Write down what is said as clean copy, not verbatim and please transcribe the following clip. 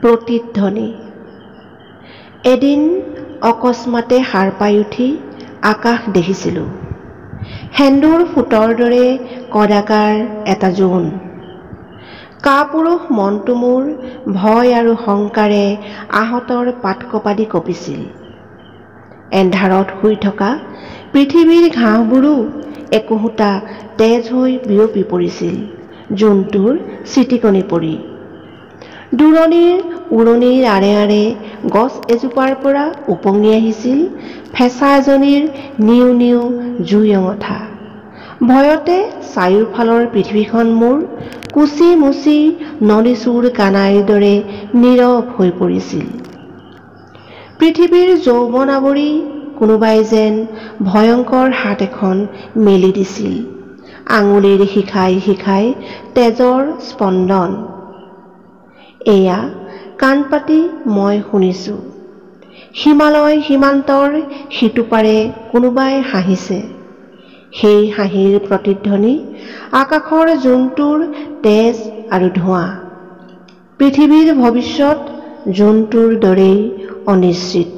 প্ৰতিধ্বনি। এদিন অকস্মাতে সাৰ পাই উঠি আকাশ দেখিছিলোঁ। সেন্দুৰ ফুটৰ দৰে কদাকাৰ এটা জোন। কাপুৰুষ মনটো মোৰ ভয় আৰু শংকাৰে আহঁতৰ পাতকপাদি কঁপিছিল। এন্ধাৰত শুই থকা পৃথিৱীৰ ঘাঁহবোৰো একোহোটা তেজ হৈ বিয়পি পৰিছিল জোনটোৰ চিটিকনি পৰি। দূৰণিৰ উৰণিৰ আঁৰে আঁৰে গছ এজোপাৰ পৰা উপঙি আহিছিল ফেঁচা এজনীৰ নিউ নিউ জুই অঙঠা। ভয়তে চাৰিওফালৰ পৃথিৱীখন মোৰ কুচি মুচি নলিচুৰ কানাইৰ দৰে নীৰৱ হৈ পৰিছিল। পৃথিৱীৰ যৌৱন আৱৰি কোনোবাই যেন ভয়ংকৰ হাত এখন মেলি দিছিল। আঙুলিৰ শিখাই শিখাই তেজৰ স্পন্দন। এয়া কাণ পাতি মই শুনিছোঁ। হিমালয় সীমান্তৰ সিটোপাৰে কোনোবাই হাঁহিছে। সেই হাঁহিৰ প্ৰতিধ্বনি আকাশৰ জোনটোৰ তেজ আৰু ধোঁৱা। পৃথিৱীৰ ভৱিষ্যত জোনটোৰ দৰেই অনিশ্চিত।